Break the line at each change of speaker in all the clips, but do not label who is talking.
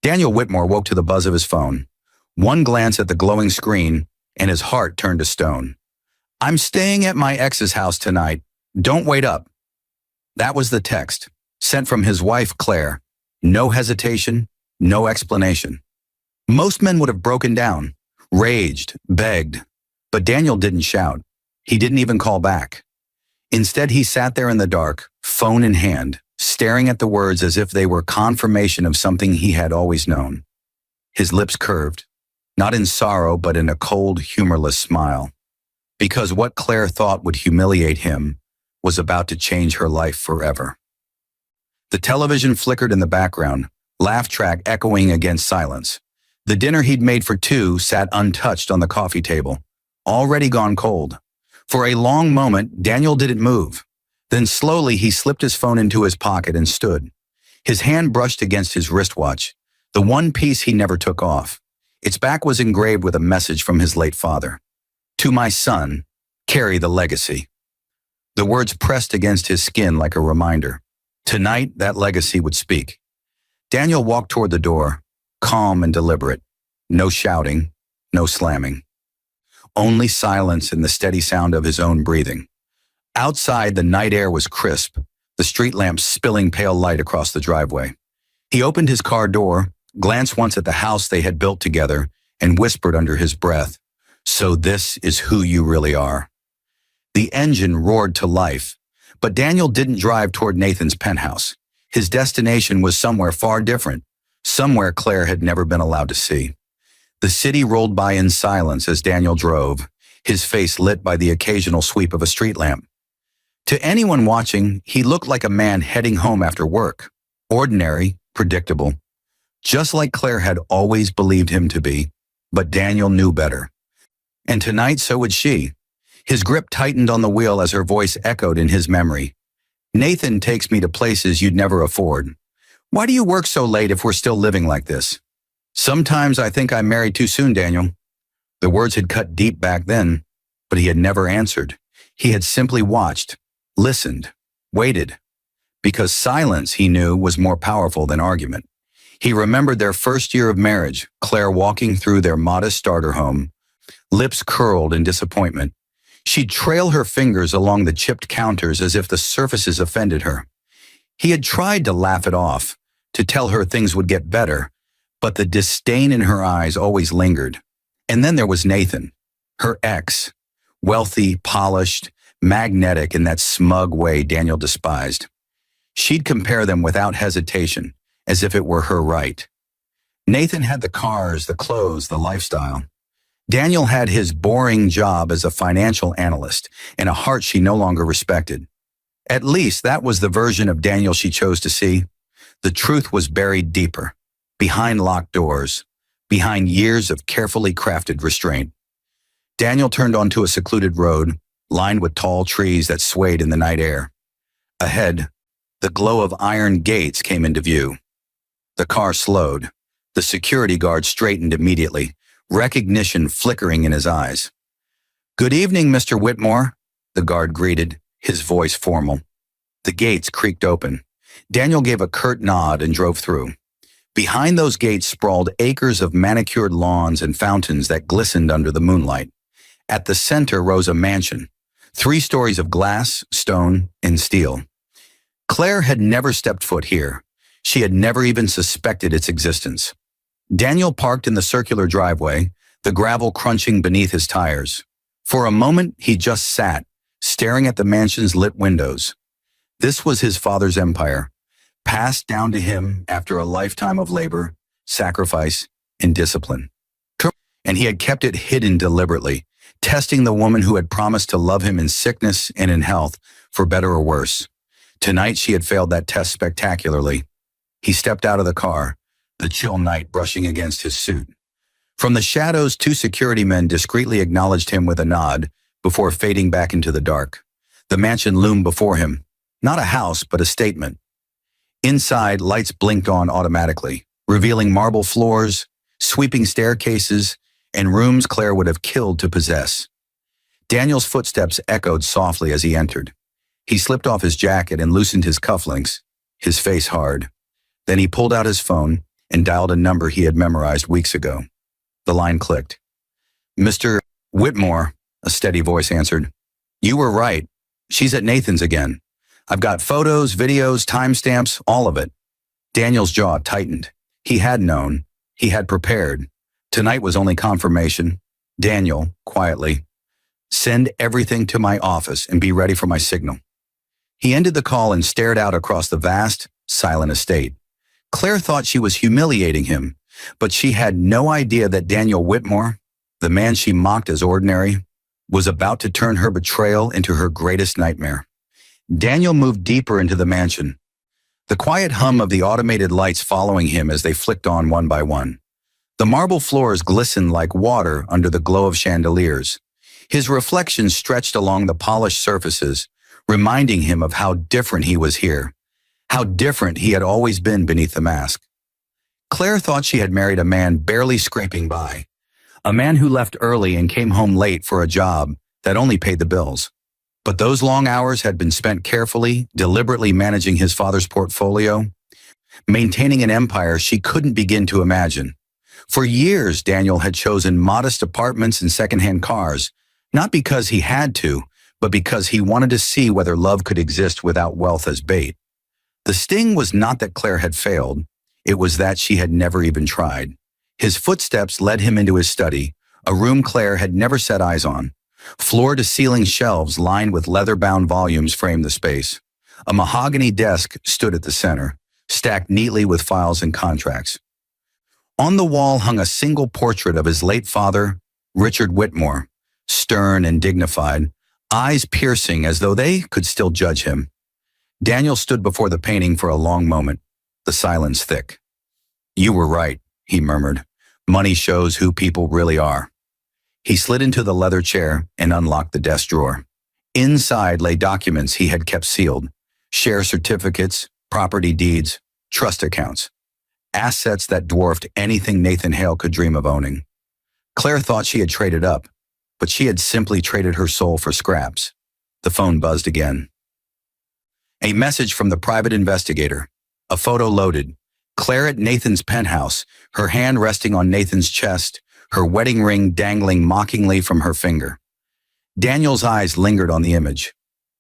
Daniel Whitmore woke to the buzz of his phone. One glance at the glowing screen, and his heart turned to stone. "I'm staying at my ex's house tonight. Don't wait up." That was the text, sent from his wife, Claire. No hesitation, no explanation. Most men would have broken down, raged, begged. But Daniel didn't shout. He didn't even call back. Instead, he sat there in the dark, phone in hand, staring at the words as if they were confirmation of something he had always known. His lips curved, not in sorrow but in a cold, humorless smile. Because what Claire thought would humiliate him was about to change her life forever. The television flickered in the background, laugh track echoing against silence. The dinner he'd made for two sat untouched on the coffee table, already gone cold. For a long moment, Daniel didn't move. Then slowly he slipped his phone into his pocket and stood. His hand brushed against his wristwatch, the one piece he never took off. Its back was engraved with a message from his late father. "To my son, carry the legacy." The words pressed against his skin like a reminder. Tonight, that legacy would speak. Daniel walked toward the door, calm and deliberate. No shouting, no slamming. Only silence and the steady sound of his own breathing. Outside, the night air was crisp, the street lamps spilling pale light across the driveway. He opened his car door, glanced once at the house they had built together, and whispered under his breath, "So this is who you really are." The engine roared to life, but Daniel didn't drive toward Nathan's penthouse. His destination was somewhere far different, somewhere Claire had never been allowed to see. The city rolled by in silence as Daniel drove, his face lit by the occasional sweep of a street lamp. To anyone watching, he looked like a man heading home after work. Ordinary, predictable. Just like Claire had always believed him to be, but Daniel knew better. And tonight, so would she. His grip tightened on the wheel as her voice echoed in his memory. "Nathan takes me to places you'd never afford. Why do you work so late if we're still living like this?" "Sometimes I think I married too soon, Daniel." The words had cut deep back then, but he had never answered. He had simply watched, listened, waited. Because silence, he knew, was more powerful than argument. He remembered their first year of marriage, Claire walking through their modest starter home, lips curled in disappointment. She'd trail her fingers along the chipped counters as if the surfaces offended her. He had tried to laugh it off, to tell her things would get better, but the disdain in her eyes always lingered. And then there was Nathan, her ex, wealthy, polished, magnetic in that smug way Daniel despised. She'd compare them without hesitation, as if it were her right. Nathan had the cars, the clothes, the lifestyle. Daniel had his boring job as a financial analyst and a heart she no longer respected. At least that was the version of Daniel she chose to see. The truth was buried deeper, behind locked doors, behind years of carefully crafted restraint. Daniel turned onto a secluded road, lined with tall trees that swayed in the night air. Ahead, the glow of iron gates came into view. The car slowed. The security guard straightened immediately, recognition flickering in his eyes. "Good evening, Mr. Whitmore," the guard greeted, his voice formal. The gates creaked open. Daniel gave a curt nod and drove through. Behind those gates sprawled acres of manicured lawns and fountains that glistened under the moonlight. At the center rose a mansion, 3 stories of glass, stone, and steel. Claire had never stepped foot here. She had never even suspected its existence. Daniel parked in the circular driveway, the gravel crunching beneath his tires. For a moment, he just sat, staring at the mansion's lit windows. This was his father's empire, passed down to him after a lifetime of labor, sacrifice, and discipline. And he had kept it hidden deliberately, testing the woman who had promised to love him in sickness and in health, for better or worse. Tonight, she had failed that test spectacularly. He stepped out of the car, the chill night brushing against his suit. From the shadows, 2 security men discreetly acknowledged him with a nod before fading back into the dark. The mansion loomed before him, not a house, but a statement. Inside, lights blinked on automatically, revealing marble floors, sweeping staircases, and rooms Claire would have killed to possess. Daniel's footsteps echoed softly as he entered. He slipped off his jacket and loosened his cufflinks, his face hard. Then he pulled out his phone, and dialed a number he had memorized weeks ago. The line clicked. "Mr. Whitmore," a steady voice answered. "You were right. She's at Nathan's again. I've got photos, videos, timestamps, all of it." Daniel's jaw tightened. He had known. He had prepared. Tonight was only confirmation. "Daniel," quietly, "send everything to my office and be ready for my signal." He ended the call and stared out across the vast, silent estate. Claire thought she was humiliating him, but she had no idea that Daniel Whitmore, the man she mocked as ordinary, was about to turn her betrayal into her greatest nightmare. Daniel moved deeper into the mansion, the quiet hum of the automated lights following him as they flicked on one by one. The marble floors glistened like water under the glow of chandeliers. His reflection stretched along the polished surfaces, reminding him of how different he was here, how different he had always been beneath the mask. Claire thought she had married a man barely scraping by, a man who left early and came home late for a job that only paid the bills. But those long hours had been spent carefully, deliberately managing his father's portfolio, maintaining an empire she couldn't begin to imagine. For years, Daniel had chosen modest apartments and secondhand cars, not because he had to, but because he wanted to see whether love could exist without wealth as bait. The sting was not that Claire had failed, it was that she had never even tried. His footsteps led him into his study, a room Claire had never set eyes on. Floor-to-ceiling shelves lined with leather-bound volumes framed the space. A mahogany desk stood at the center, stacked neatly with files and contracts. On the wall hung a single portrait of his late father, Richard Whitmore, stern and dignified, eyes piercing as though they could still judge him. Daniel stood before the painting for a long moment, the silence thick. "You were right," he murmured. "Money shows who people really are." He slid into the leather chair and unlocked the desk drawer. Inside lay documents he had kept sealed, share certificates, property deeds, trust accounts, assets that dwarfed anything Nathan Hale could dream of owning. Claire thought she had traded up, but she had simply traded her soul for scraps. The phone buzzed again. A message from the private investigator. A photo loaded. Claire at Nathan's penthouse, her hand resting on Nathan's chest, her wedding ring dangling mockingly from her finger. Daniel's eyes lingered on the image.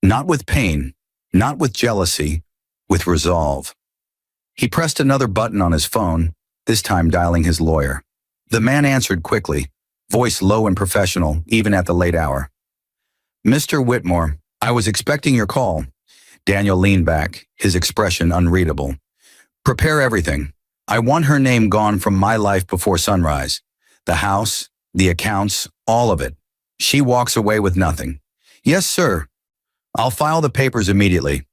Not with pain, not with jealousy, with resolve. He pressed another button on his phone, this time dialing his lawyer. The man answered quickly, voice low and professional, even at the late hour. "Mr. Whitmore, I was expecting your call." Daniel leaned back, his expression unreadable. "Prepare everything. I want her name gone from my life before sunrise. The house, the accounts, all of it. She walks away with nothing." "Yes, sir. I'll file the papers immediately."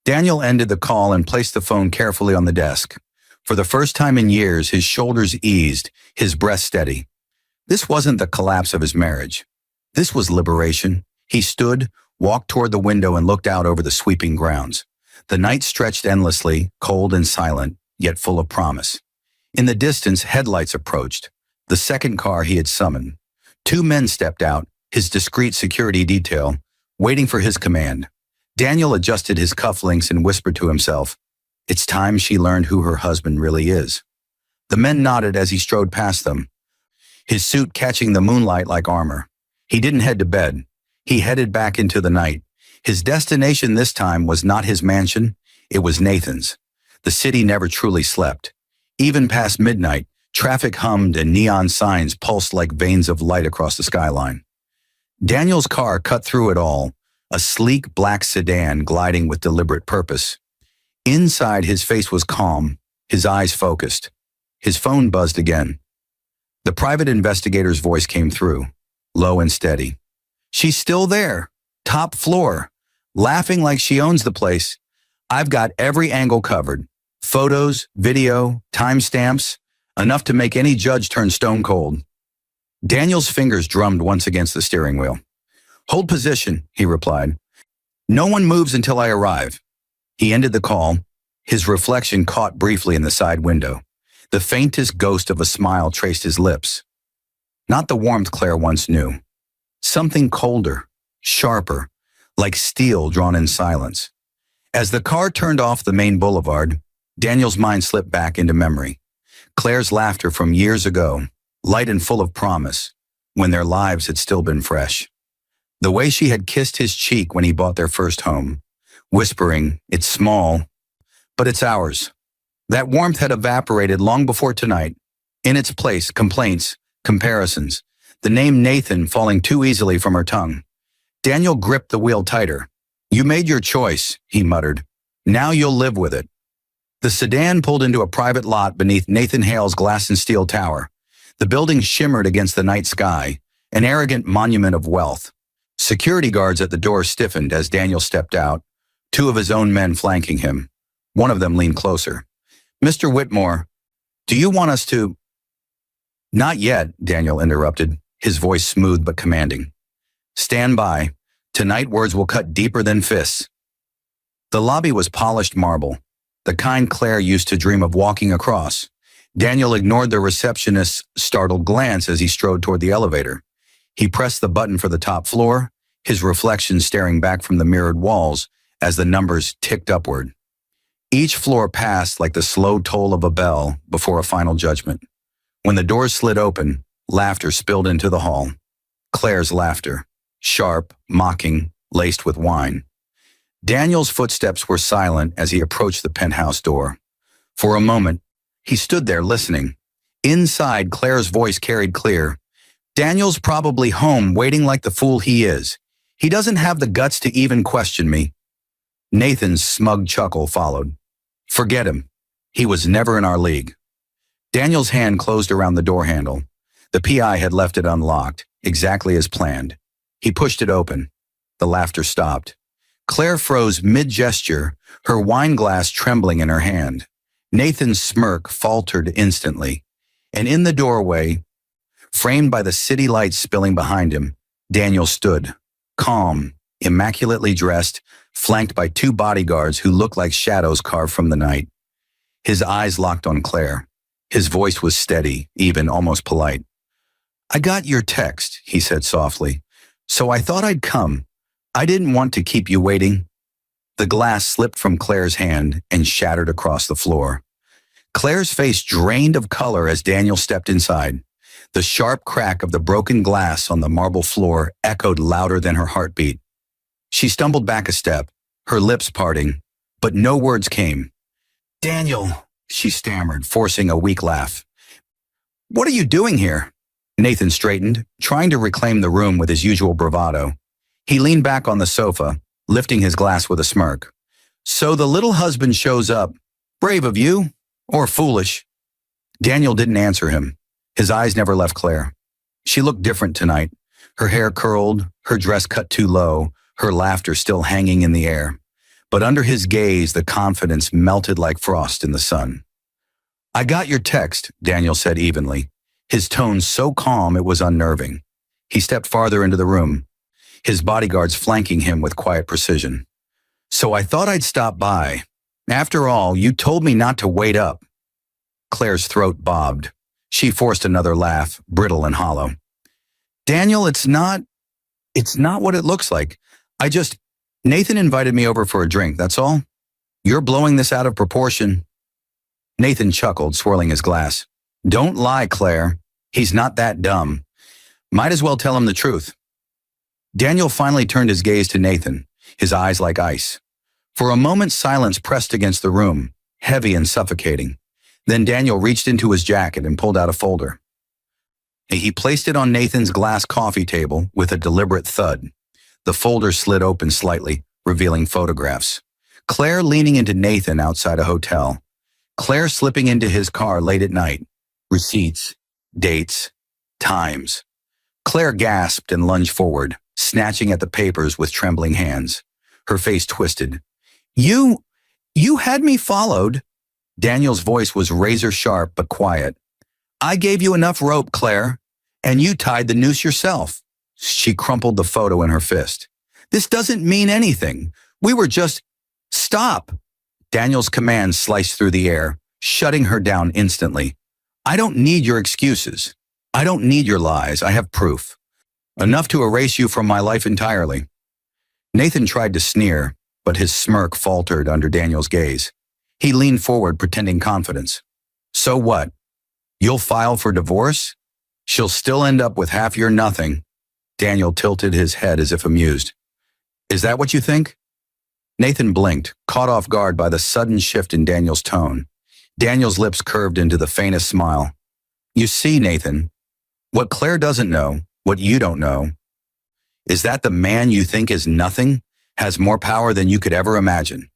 Daniel ended the call and placed the phone carefully on the desk. For the first time in years, his shoulders eased, his breath steady. This wasn't the collapse of his marriage. This was liberation. He stood, walked toward the window and looked out over the sweeping grounds. The night stretched endlessly, cold and silent, yet full of promise. In the distance, headlights approached, the second car he had summoned. Two men stepped out, his discreet security detail, waiting for his command. Daniel adjusted his cufflinks and whispered to himself, "It's time she learned who her husband really is." The men nodded as he strode past them, his suit catching the moonlight like armor. He didn't head to bed. He headed back into the night. His destination this time was not his mansion, it was Nathan's. The city never truly slept. Even past midnight, traffic hummed and neon signs pulsed like veins of light across the skyline. Daniel's car cut through it all, a sleek black sedan gliding with deliberate purpose. Inside, his face was calm, his eyes focused. His phone buzzed again. The private investigator's voice came through, low and steady. "She's still there, top floor, laughing like she owns the place. I've got every angle covered. Photos, video, timestamps, enough to make any judge turn stone cold." Daniel's fingers drummed once against the steering wheel. "Hold position," he replied. "No one moves until I arrive." He ended the call, his reflection caught briefly in the side window. The faintest ghost of a smile traced his lips. Not the warmth Claire once knew. Something colder, sharper, like steel drawn in silence. As the car turned off the main boulevard, Daniel's mind slipped back into memory. Claire's laughter from years ago, light and full of promise, when their lives had still been fresh. The way she had kissed his cheek when he bought their first home, whispering, "It's small, but it's ours." That warmth had evaporated long before tonight. In its place, complaints, comparisons, the name Nathan falling too easily from her tongue. Daniel gripped the wheel tighter. "You made your choice," he muttered. "Now you'll live with it." The sedan pulled into a private lot beneath Nathan Hale's glass and steel tower. The building shimmered against the night sky, an arrogant monument of wealth. Security guards at the door stiffened as Daniel stepped out, two of his own men flanking him. One of them leaned closer. "Mr. Whitmore, do you want us to—" "Not yet," Daniel interrupted, his voice smooth but commanding. "Stand by. Tonight words will cut deeper than fists." The lobby was polished marble, the kind Claire used to dream of walking across. Daniel ignored the receptionist's startled glance as he strode toward the elevator. He pressed the button for the top floor, his reflection staring back from the mirrored walls as the numbers ticked upward. Each floor passed like the slow toll of a bell before a final judgment. When the doors slid open, laughter spilled into the hall. Claire's laughter, sharp, mocking, laced with wine. Daniel's footsteps were silent as he approached the penthouse door. For a moment, he stood there listening. Inside, Claire's voice carried clear. "Daniel's probably home waiting like the fool he is. He doesn't have the guts to even question me." Nathan's smug chuckle followed. "Forget him. He was never in our league." Daniel's hand closed around the door handle. The PI had left it unlocked, exactly as planned. He pushed it open. The laughter stopped. Claire froze mid-gesture, her wine glass trembling in her hand. Nathan's smirk faltered instantly, and in the doorway, framed by the city lights spilling behind him, Daniel stood, calm, immaculately dressed, flanked by two bodyguards who looked like shadows carved from the night. His eyes locked on Claire. His voice was steady, even almost polite. "I got your text," he said softly, "so I thought I'd come. I didn't want to keep you waiting." The glass slipped from Claire's hand and shattered across the floor. Claire's face drained of color as Daniel stepped inside. The sharp crack of the broken glass on the marble floor echoed louder than her heartbeat. She stumbled back a step, her lips parting, but no words came. "Daniel," she stammered, forcing a weak laugh. "What are you doing here?" Nathan straightened, trying to reclaim the room with his usual bravado. He leaned back on the sofa, lifting his glass with a smirk. "So the little husband shows up. Brave of you, or foolish." Daniel didn't answer him. His eyes never left Claire. She looked different tonight. Her hair curled, her dress cut too low, her laughter still hanging in the air. But under his gaze, the confidence melted like frost in the sun. "I got your text," Daniel said evenly, his tone so calm it was unnerving. He stepped farther into the room, his bodyguards flanking him with quiet precision. "So I thought I'd stop by. After all, you told me not to wait up." Claire's throat bobbed. She forced another laugh, brittle and hollow. "Daniel, it's not what it looks like. Nathan invited me over for a drink, that's all. You're blowing this out of proportion." Nathan chuckled, swirling his glass. "Don't lie, Claire. He's not that dumb. Might as well tell him the truth." Daniel finally turned his gaze to Nathan, his eyes like ice. For a moment, silence pressed against the room, heavy and suffocating. Then Daniel reached into his jacket and pulled out a folder. He placed it on Nathan's glass coffee table with a deliberate thud. The folder slid open slightly, revealing photographs. Claire leaning into Nathan outside a hotel. Claire slipping into his car late at night. Receipts, dates, times. Claire gasped and lunged forward, snatching at the papers with trembling hands. Her face twisted. You had me followed." Daniel's voice was razor sharp but quiet. "I gave you enough rope, Claire, and you tied the noose yourself." She crumpled the photo in her fist. "This doesn't mean anything. We were just—" "Stop!" Daniel's command sliced through the air, shutting her down instantly. "I don't need your excuses. I don't need your lies. I have proof. Enough to erase you from my life entirely." Nathan tried to sneer, but his smirk faltered under Daniel's gaze. He leaned forward, pretending confidence. "So what? You'll file for divorce? She'll still end up with half your nothing. Daniel tilted his head as if amused. Is that what you think? Nathan blinked, caught off guard by the sudden shift in Daniel's tone. Daniel's lips curved into the faintest smile. You see, Nathan, what Claire doesn't know, what you don't know, is that the man you think is nothing has more power than you could ever imagine.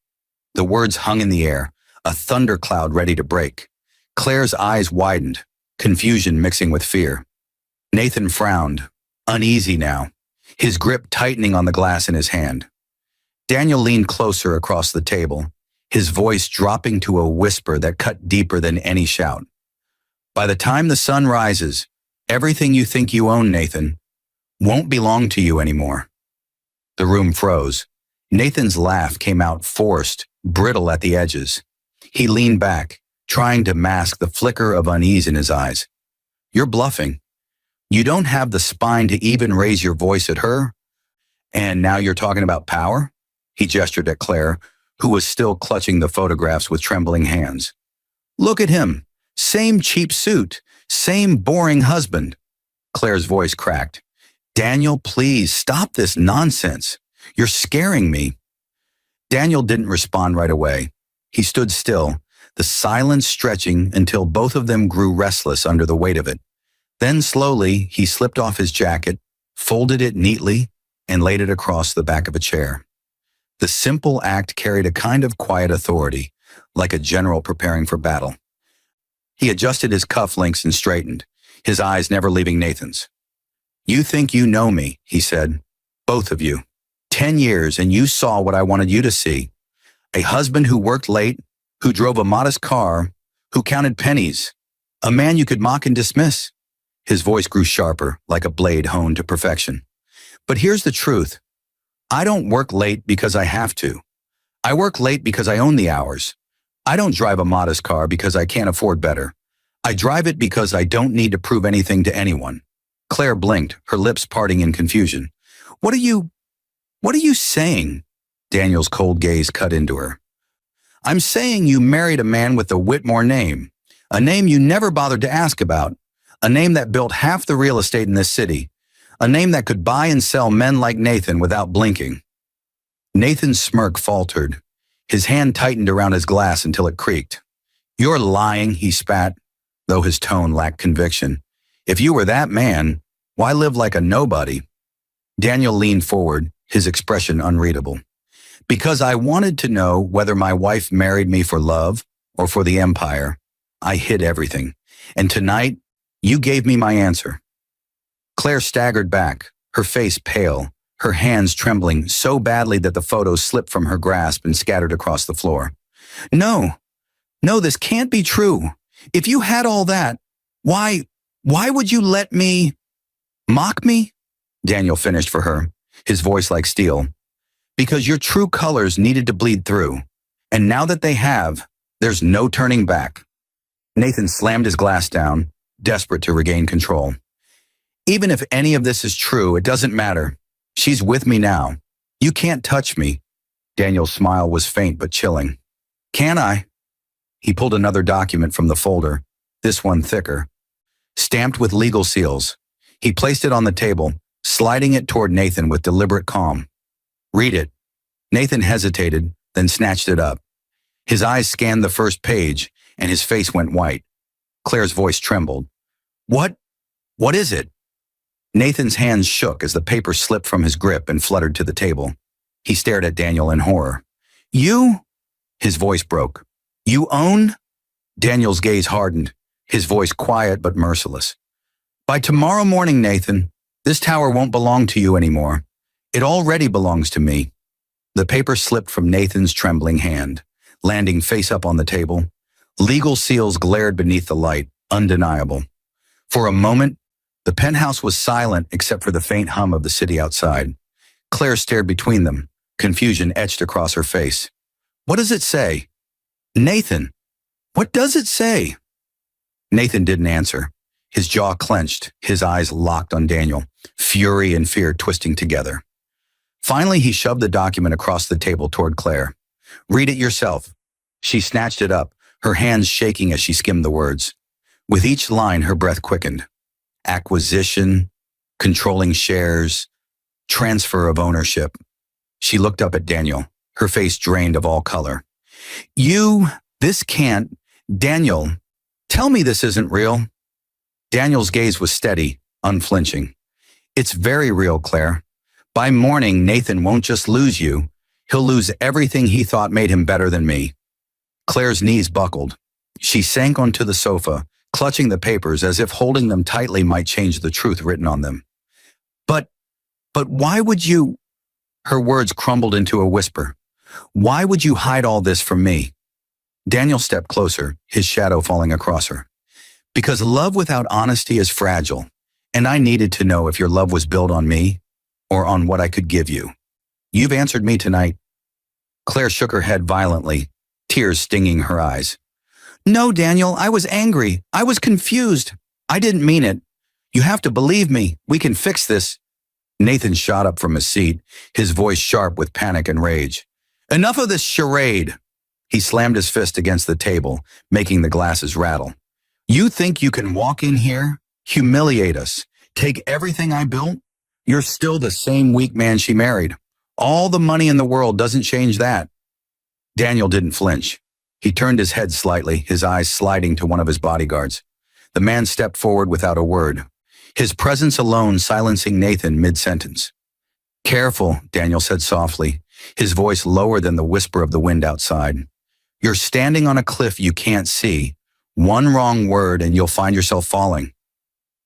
The words hung in the air, a thundercloud ready to break. Claire's eyes widened, confusion mixing with fear. Nathan frowned, uneasy now, his grip tightening on the glass in his hand. Daniel leaned closer across the table, his voice dropping to a whisper that cut deeper than any shout. By the time the sun rises, everything you think you own, Nathan, won't belong to you anymore. The room froze. Nathan's laugh came out forced, brittle at the edges. He leaned back, trying to mask the flicker of unease in his eyes. You're bluffing. You don't have the spine to even raise your voice at her. And now you're talking about power? He gestured at Claire, who was still clutching the photographs with trembling hands. Look at him. Same cheap suit. Same boring husband. Claire's voice cracked. Daniel, please stop this nonsense. You're scaring me. Daniel didn't respond right away. He stood still, the silence stretching until both of them grew restless under the weight of it. Then slowly, he slipped off his jacket, folded it neatly, and laid it across the back of a chair. The simple act carried a kind of quiet authority, like a general preparing for battle. He adjusted his cufflinks and straightened, his eyes never leaving Nathan's. You think you know me, he said. Both of you. 10 years and you saw what I wanted you to see. A husband who worked late, who drove a modest car, who counted pennies. A man you could mock and dismiss. His voice grew sharper, like a blade honed to perfection. But here's the truth. I don't work late because I have to. I work late because I own the hours. I don't drive a modest car because I can't afford better. I drive it because I don't need to prove anything to anyone. Claire blinked, her lips parting in confusion. What are you saying? Daniel's cold gaze cut into her. I'm saying you married a man with a Whitmore name, a name you never bothered to ask about, a name that built half the real estate in this city, a name that could buy and sell men like Nathan without blinking. Nathan's smirk faltered. His hand tightened around his glass until it creaked. You're lying, he spat, though his tone lacked conviction. If you were that man, why live like a nobody? Daniel leaned forward, his expression unreadable. Because I wanted to know whether my wife married me for love or for the empire. I hid everything. And tonight, you gave me my answer. Claire staggered back, her face pale, her hands trembling so badly that the photos slipped from her grasp and scattered across the floor. No, this can't be true. If you had all that, why would you let me mock me? Daniel finished for her, his voice like steel. Because your true colors needed to bleed through. And now that they have, there's no turning back. Nathan slammed his glass down, desperate to regain control. Even if any of this is true, it doesn't matter. She's with me now. You can't touch me. Daniel's smile was faint but chilling. Can I? He pulled another document from the folder, this one thicker, stamped with legal seals. He placed it on the table, sliding it toward Nathan with deliberate calm. Read it. Nathan hesitated, then snatched it up. His eyes scanned the first page, and his face went white. Claire's voice trembled. What is it? Nathan's hands shook as the paper slipped from his grip and fluttered to the table. He stared at Daniel in horror. You? His voice broke. You own? Daniel's gaze hardened, his voice quiet but merciless. By tomorrow morning, Nathan, this tower won't belong to you anymore. It already belongs to me. The paper slipped from Nathan's trembling hand, landing face up on the table. Legal seals glared beneath the light, undeniable. For a moment, the penthouse was silent except for the faint hum of the city outside. Claire stared between them, confusion etched across her face. What does it say? Nathan, what does it say? Nathan didn't answer. His jaw clenched, his eyes locked on Daniel, fury and fear twisting together. Finally, he shoved the document across the table toward Claire. Read it yourself. She snatched it up, her hands shaking as she skimmed the words. With each line, her breath quickened. Acquisition, controlling shares, transfer of ownership. She looked up at Daniel, her face drained of all color. This can't. Daniel, tell me this isn't real. Daniel's gaze was steady, unflinching. It's very real, Claire. By morning, Nathan won't just lose you. He'll lose everything he thought made him better than me. Claire's knees buckled. She sank onto the sofa, clutching the papers as if holding them tightly might change the truth written on them. But why would you? Her words crumbled into a whisper. Why would you hide all this from me? Daniel stepped closer, his shadow falling across her. Because love without honesty is fragile, and I needed to know if your love was built on me or on what I could give you. You've answered me tonight. Claire shook her head violently, tears stinging her eyes. No, Daniel, I was angry. I was confused. I didn't mean it. You have to believe me. We can fix this. Nathan shot up from his seat, his voice sharp with panic and rage. Enough of this charade. He slammed his fist against the table, making the glasses rattle. You think you can walk in here, humiliate us, take everything I built? You're still the same weak man she married. All the money in the world doesn't change that. Daniel didn't flinch. He turned his head slightly, his eyes sliding to one of his bodyguards. The man stepped forward without a word, his presence alone silencing Nathan mid-sentence. Careful, Daniel said softly, his voice lower than the whisper of the wind outside. You're standing on a cliff you can't see. One wrong word and you'll find yourself falling.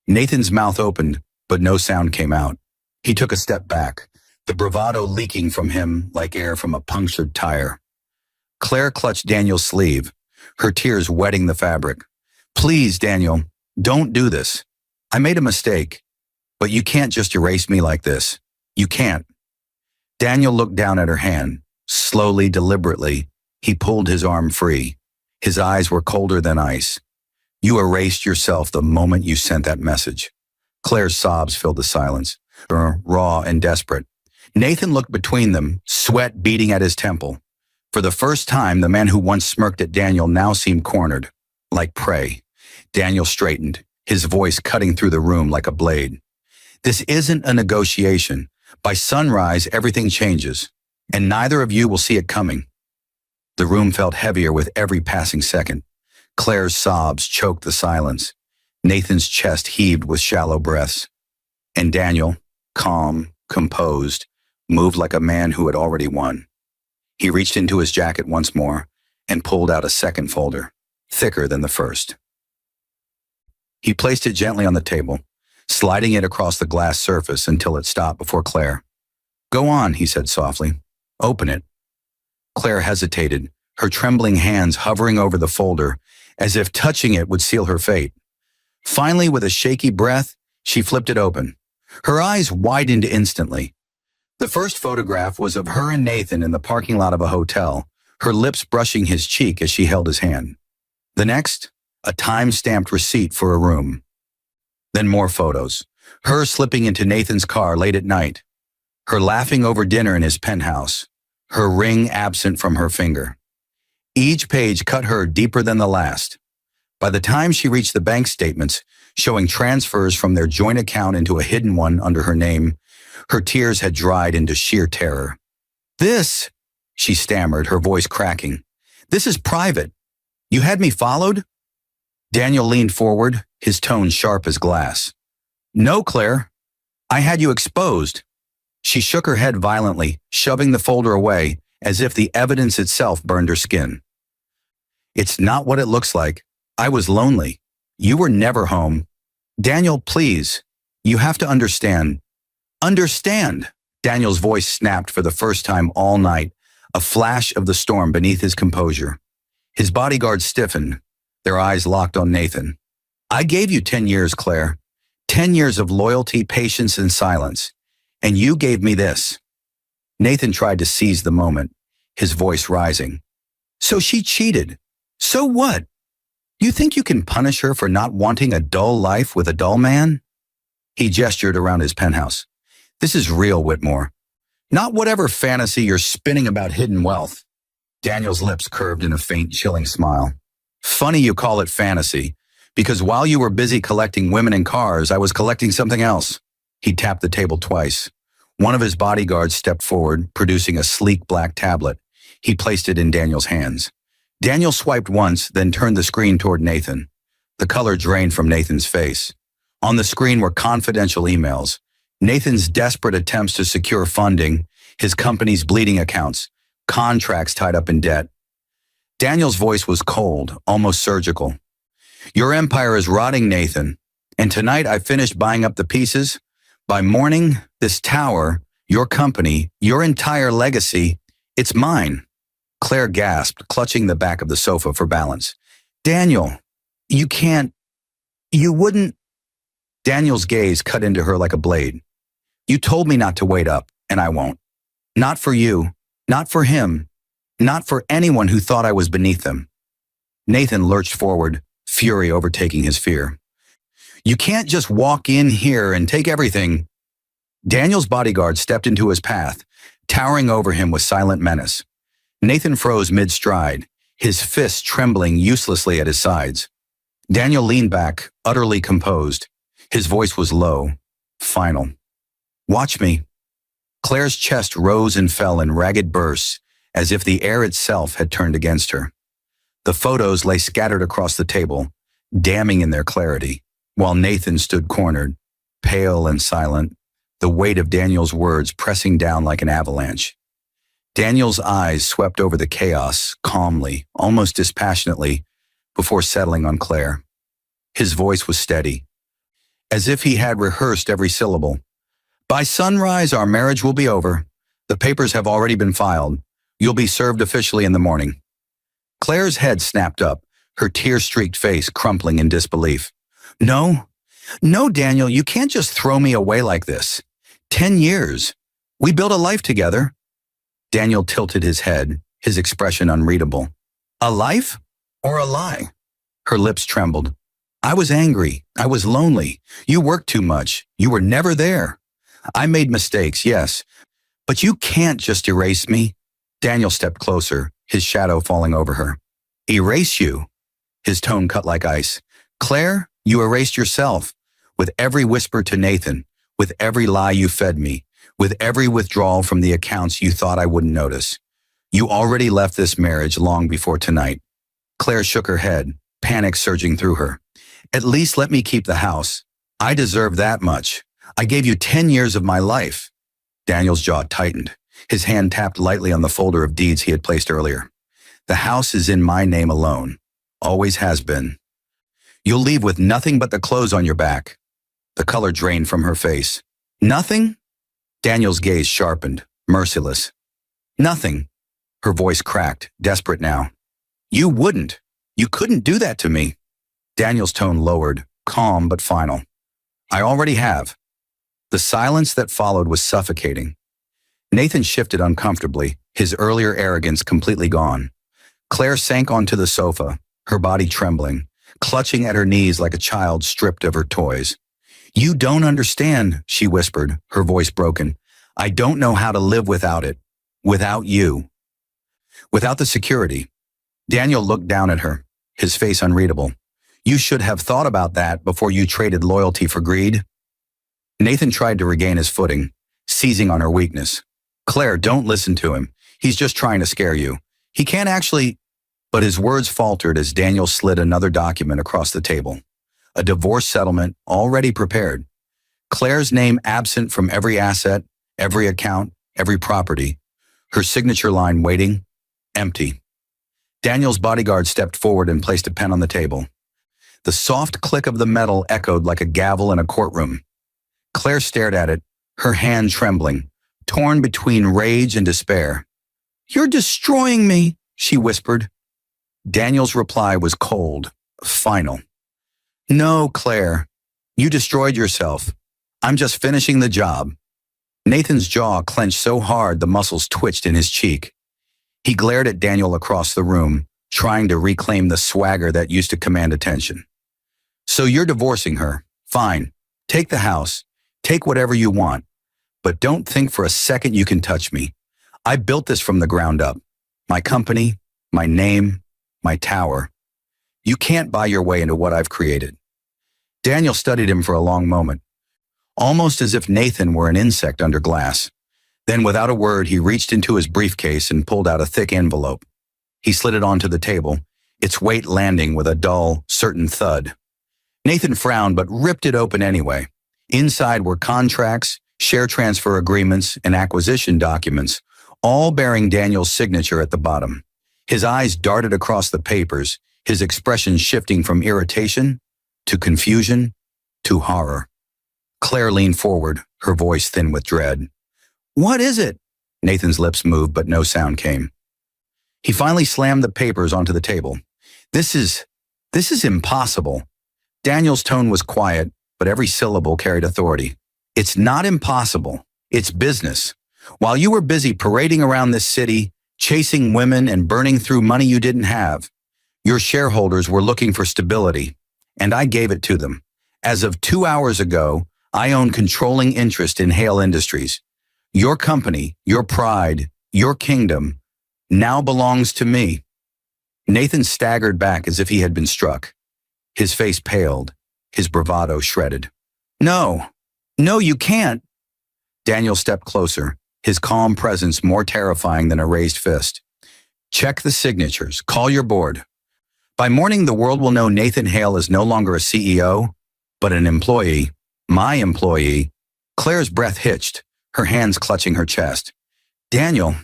Nathan's mouth opened, but no sound came out. He took a step back, the bravado leaking from him like air from a punctured tire. Claire clutched Daniel's sleeve, her tears wetting the fabric. Please, Daniel, don't do this. I made a mistake, but you can't just erase me like this. You can't. Daniel looked down at her hand. Slowly, deliberately, he pulled his arm free. His eyes were colder than ice. You erased yourself the moment you sent that message. Claire's sobs filled the silence, raw and desperate. Nathan looked between them, sweat beating at his temple. For the first time, the man who once smirked at Daniel now seemed cornered, like prey. Daniel straightened, his voice cutting through the room like a blade. This isn't a negotiation. By sunrise, everything changes, and neither of you will see it coming. The room felt heavier with every passing second. Claire's sobs choked the silence. Nathan's chest heaved with shallow breaths. And Daniel, calm, composed, moved like a man who had already won. He reached into his jacket once more and pulled out a second folder, thicker than the first. He placed it gently on the table, sliding it across the glass surface until it stopped before Claire. Go on, he said softly. Open it. Claire hesitated, her trembling hands hovering over the folder, as if touching it would seal her fate. Finally, with a shaky breath, she flipped it open. Her eyes widened instantly. The first photograph was of her and Nathan in the parking lot of a hotel, her lips brushing his cheek as she held his hand. The next, a time-stamped receipt for a room. Then more photos, her slipping into Nathan's car late at night, her laughing over dinner in his penthouse, her ring absent from her finger. Each page cut her deeper than the last. By the time she reached the bank statements, showing transfers from their joint account into a hidden one under her name, her tears had dried into sheer terror. This, she stammered, her voice cracking. This is private. You had me followed? Daniel leaned forward, his tone sharp as glass. No, Claire. I had you exposed. She shook her head violently, shoving the folder away, as if the evidence itself burned her skin. It's not what it looks like. I was lonely. You were never home. Daniel, please. You have to understand. Understand! Daniel's voice snapped for the first time all night, a flash of the storm beneath his composure. His bodyguards stiffened, their eyes locked on Nathan. I gave you 10 years, Claire. 10 years of loyalty, patience, and silence. And you gave me this. Nathan tried to seize the moment, his voice rising. So she cheated. So what? You think you can punish her for not wanting a dull life with a dull man? He gestured around his penthouse. This is real, Whitmore. Not whatever fantasy you're spinning about hidden wealth. Daniel's lips curved in a faint, chilling smile. Funny you call it fantasy, Because while you were busy collecting women and cars, I was collecting something else. He tapped the table twice. One of his bodyguards stepped forward, producing a sleek black tablet. He placed it in Daniel's hands. Daniel swiped once, then turned the screen toward Nathan. The color drained from Nathan's face. On the screen were confidential emails. Nathan's desperate attempts to secure funding, his company's bleeding accounts, contracts tied up in debt. Daniel's voice was cold, almost surgical. Your empire is rotting, Nathan, and tonight I finished buying up the pieces. By morning, this tower, your company, your entire legacy, it's mine. Claire gasped, clutching the back of the sofa for balance. Daniel, you can't, you wouldn't. Daniel's gaze cut into her like a blade. You told me not to wait up, and I won't. Not for you, not for him, not for anyone who thought I was beneath them. Nathan lurched forward, fury overtaking his fear. You can't just walk in here and take everything. Daniel's bodyguard stepped into his path, towering over him with silent menace. Nathan froze mid-stride, his fists trembling uselessly at his sides. Daniel leaned back, utterly composed. His voice was low, final. Watch me. Claire's chest rose and fell in ragged bursts, as if the air itself had turned against her. The photos lay scattered across the table, damning in their clarity, while Nathan stood cornered, pale and silent, the weight of Daniel's words pressing down like an avalanche. Daniel's eyes swept over the chaos, calmly, almost dispassionately, before settling on Claire. His voice was steady, as if he had rehearsed every syllable. By sunrise, our marriage will be over. The papers have already been filed. You'll be served officially in the morning. Claire's head snapped up, her tear-streaked face crumpling in disbelief. No, Daniel, you can't just throw me away like this. 10 years. We built a life together. Daniel tilted his head, his expression unreadable. A life or a lie? Her lips trembled. I was angry. I was lonely. You worked too much. You were never there. I made mistakes, yes, but you can't just erase me. Daniel stepped closer, his shadow falling over her. Erase you? His tone cut like ice. Claire, you erased yourself. With every whisper to Nathan, with every lie you fed me, with every withdrawal from the accounts you thought I wouldn't notice. You already left this marriage long before tonight. Claire shook her head, panic surging through her. At least let me keep the house. I deserve that much. I gave you 10 years of my life. Daniel's jaw tightened. His hand tapped lightly on the folder of deeds he had placed earlier. The house is in my name alone. Always has been. You'll leave with nothing but the clothes on your back. The color drained from her face. Nothing? Daniel's gaze sharpened, merciless. Nothing. Her voice cracked, desperate now. You wouldn't. You couldn't do that to me. Daniel's tone lowered, calm but final. I already have. The silence that followed was suffocating. Nathan shifted uncomfortably, his earlier arrogance completely gone. Claire sank onto the sofa, her body trembling, clutching at her knees like a child stripped of her toys. You don't understand, she whispered, her voice broken. I don't know how to live without it. Without you. Without the security. Daniel looked down at her, his face unreadable. You should have thought about that before you traded loyalty for greed. Nathan tried to regain his footing, seizing on her weakness. Claire, don't listen to him. He's just trying to scare you. He can't actually... But his words faltered as Daniel slid another document across the table. A divorce settlement already prepared. Claire's name absent from every asset, every account, every property. Her signature line waiting, empty. Daniel's bodyguard stepped forward and placed a pen on the table. The soft click of the metal echoed like a gavel in a courtroom. Claire stared at it, her hand trembling, torn between rage and despair. You're destroying me, she whispered. Daniel's reply was cold, final. No, Claire, you destroyed yourself. I'm just finishing the job. Nathan's jaw clenched so hard the muscles twitched in his cheek. He glared at Daniel across the room, trying to reclaim the swagger that used to command attention. So you're divorcing her. Fine. Take the house. Take whatever you want. But don't think for a second you can touch me. I built this from the ground up. My company, my name, my tower. You can't buy your way into what I've created. Daniel studied him for a long moment, almost as if Nathan were an insect under glass. Then, without a word, he reached into his briefcase and pulled out a thick envelope. He slid it onto the table, its weight landing with a dull, certain thud. Nathan frowned but ripped it open anyway. Inside were contracts, share transfer agreements, and acquisition documents, all bearing Daniel's signature at the bottom. His eyes darted across the papers, his expression shifting from irritation to confusion to horror. Claire leaned forward, her voice thin with dread. "What is it?" Nathan's lips moved, but no sound came. He finally slammed the papers onto the table. This is impossible." Daniel's tone was quiet, but every syllable carried authority. "It's not impossible. It's business. While you were busy parading around this city, chasing women and burning through money you didn't have, your shareholders were looking for stability, and I gave it to them. As of 2 hours ago, I own controlling interest in Hale Industries. Your company, your pride, your kingdom, now belongs to me." Nathan staggered back as if he had been struck. His face paled, his bravado shredded. No, you can't." Daniel stepped closer, his calm presence more terrifying than a raised fist. "Check the signatures. Call your board. By morning, the world will know Nathan Hale is no longer a CEO, but an employee. My employee." Claire's breath hitched, her hands clutching her chest. "Daniel,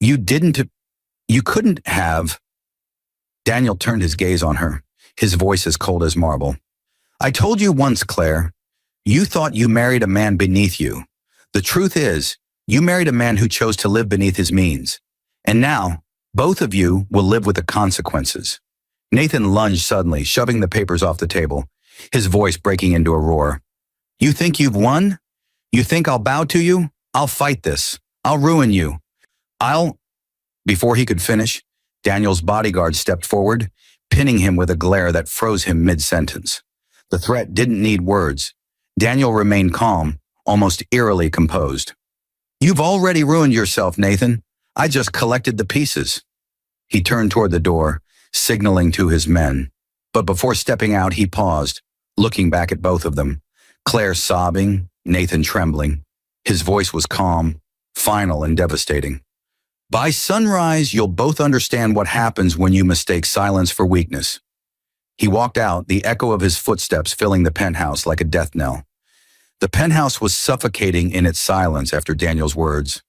you couldn't have." Daniel turned his gaze on her, his voice as cold as marble. "I told you once, Claire. You thought you married a man beneath you. The truth is, you married a man who chose to live beneath his means. And now, both of you will live with the consequences." Nathan lunged suddenly, shoving the papers off the table, his voice breaking into a roar. "You think you've won? You think I'll bow to you? I'll fight this. I'll ruin you. Before he could finish, Daniel's bodyguard stepped forward, pinning him with a glare that froze him mid-sentence. The threat didn't need words. Daniel remained calm, almost eerily composed. "You've already ruined yourself, Nathan. I just collected the pieces." He turned toward the door, signaling to his men. But before stepping out, he paused, looking back at both of them. Claire sobbing, Nathan trembling. His voice was calm, final and devastating. "By sunrise, you'll both understand what happens when you mistake silence for weakness." He walked out, the echo of his footsteps filling the penthouse like a death knell. The penthouse was suffocating in its silence after Daniel's words.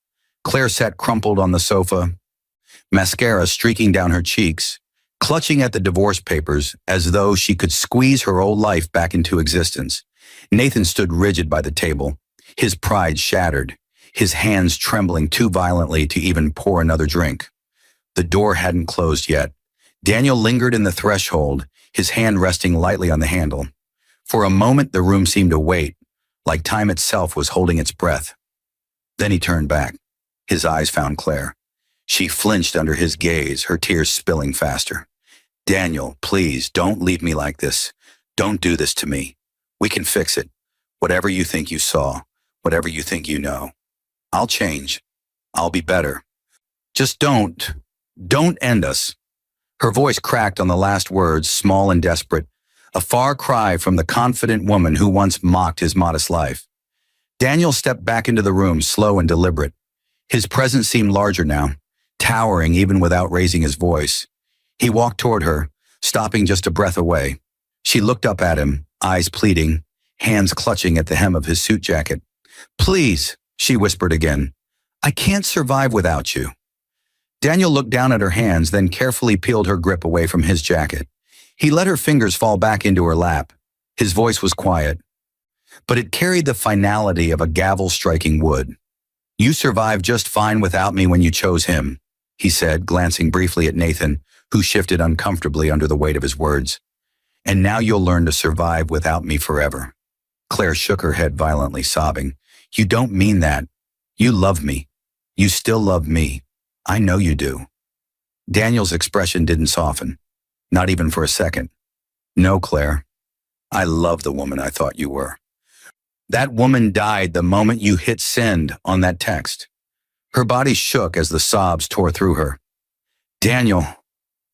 Claire sat crumpled on the sofa, mascara streaking down her cheeks, clutching at the divorce papers as though she could squeeze her old life back into existence. Nathan stood rigid by the table, his pride shattered, his hands trembling too violently to even pour another drink. The door hadn't closed yet. Daniel lingered in the threshold, his hand resting lightly on the handle. For a moment, the room seemed to wait, like time itself was holding its breath. Then he turned back. His eyes found Claire. She flinched under his gaze, her tears spilling faster. "Daniel, please, don't leave me like this. Don't do this to me. We can fix it. Whatever you think you saw, whatever you think you know. I'll change. I'll be better. Just don't end us." Her voice cracked on the last words, small and desperate, a far cry from the confident woman who once mocked his modest life. Daniel stepped back into the room, slow and deliberate. His presence seemed larger now, towering even without raising his voice. He walked toward her, stopping just a breath away. She looked up at him, eyes pleading, hands clutching at the hem of his suit jacket. "Please," she whispered again. "I can't survive without you." Daniel looked down at her hands, then carefully peeled her grip away from his jacket. He let her fingers fall back into her lap. His voice was quiet, but it carried the finality of a gavel striking wood. "You survived just fine without me when you chose him," he said, glancing briefly at Nathan, who shifted uncomfortably under the weight of his words. "And now you'll learn to survive without me forever." Claire shook her head violently, sobbing. "You don't mean that. You love me. You still love me. I know you do." Daniel's expression didn't soften, not even for a second. "No, Claire. I love the woman I thought you were. That woman died the moment you hit send on that text." Her body shook as the sobs tore through her. "Daniel."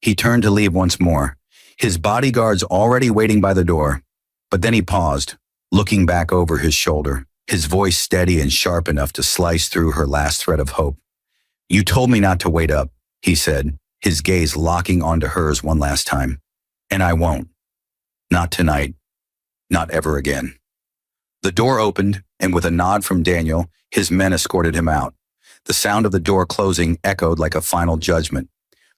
He turned to leave once more, his bodyguards already waiting by the door. But then he paused, looking back over his shoulder, his voice steady and sharp enough to slice through her last thread of hope. "You told me not to wait up," he said, his gaze locking onto hers one last time. "And I won't. Not tonight. Not ever again." The door opened, and with a nod from Daniel, his men escorted him out. The sound of the door closing echoed like a final judgment,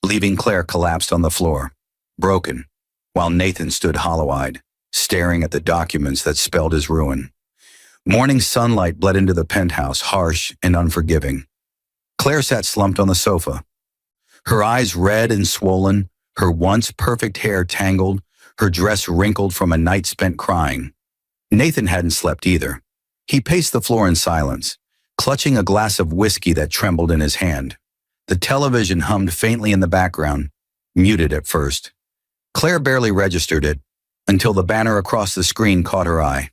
leaving Claire collapsed on the floor, broken, while Nathan stood hollow-eyed, staring at the documents that spelled his ruin. Morning sunlight bled into the penthouse, harsh and unforgiving. Claire sat slumped on the sofa, her eyes red and swollen, her once perfect hair tangled, her dress wrinkled from a night spent crying. Nathan hadn't slept either. He paced the floor in silence, clutching a glass of whiskey that trembled in his hand. The television hummed faintly in the background, muted at first. Claire barely registered it until the banner across the screen caught her eye.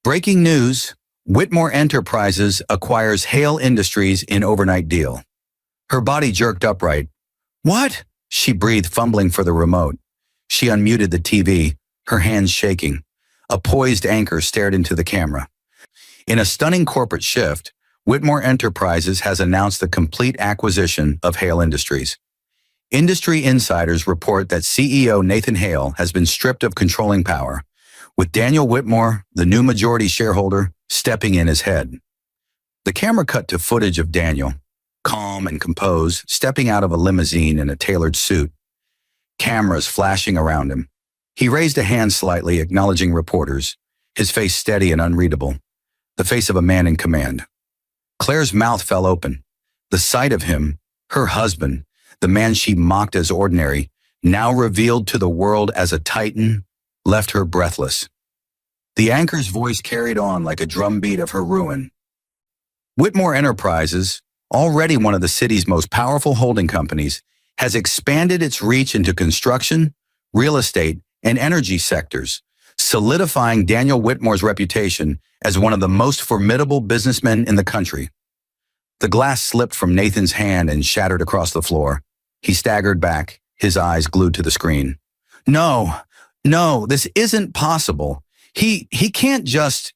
Breaking news: Whitmore Enterprises acquires Hale Industries in overnight deal. Her body jerked upright. "What?" she breathed, fumbling for the remote. She unmuted the TV, her hands shaking. A poised anchor stared into the camera. In a stunning corporate shift, Whitmore Enterprises has announced the complete acquisition of Hale Industries. Industry insiders report that CEO Nathan Hale has been stripped of controlling power, with Daniel Whitmore, the new majority shareholder, stepping in his head. The camera cut to footage of Daniel, calm and composed, stepping out of a limousine in a tailored suit. Cameras flashing around him. He raised a hand slightly, acknowledging reporters, his face steady and unreadable, the face of a man in command. Claire's mouth fell open. The sight of him, her husband, the man she mocked as ordinary, now revealed to the world as a titan, left her breathless. The anchor's voice carried on like a drumbeat of her ruin. Whitmore Enterprises, already one of the city's most powerful holding companies, has expanded its reach into construction, real estate, and energy sectors, solidifying Daniel Whitmore's reputation as one of the most formidable businessmen in the country. The glass slipped from Nathan's hand and shattered across the floor. He staggered back, his eyes glued to the screen. No, this isn't possible. He can't just..."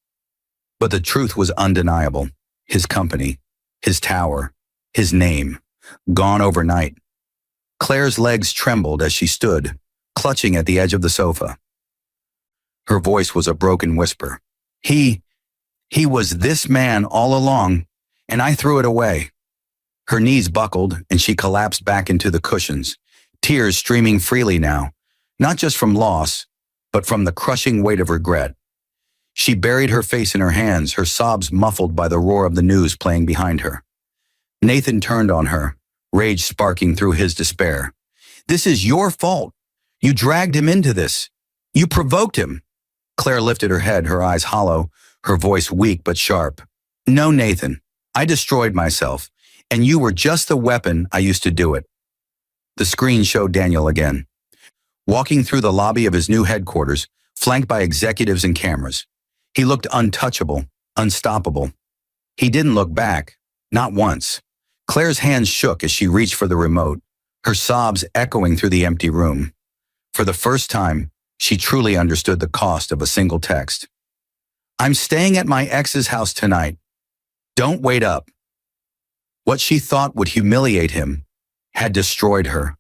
But the truth was undeniable. His company, his tower, his name, gone overnight. Claire's legs trembled as she stood, clutching at the edge of the sofa. Her voice was a broken whisper. He was this man all along, and I threw it away." Her knees buckled, and she collapsed back into the cushions, tears streaming freely now, not just from loss, but from the crushing weight of regret. She buried her face in her hands, her sobs muffled by the roar of the news playing behind her. Nathan turned on her, rage sparking through his despair. "This is your fault. You dragged him into this. You provoked him." Claire lifted her head, her eyes hollow, her voice weak but sharp. "No, Nathan, I destroyed myself, and you were just the weapon I used to do it." The screen showed Daniel again, walking through the lobby of his new headquarters, flanked by executives and cameras. He looked untouchable, unstoppable. He didn't look back, not once. Claire's hands shook as she reached for the remote, her sobs echoing through the empty room. For the first time, she truly understood the cost of a single text. "I'm staying at my ex's house tonight. Don't wait up." What she thought would humiliate him had destroyed her.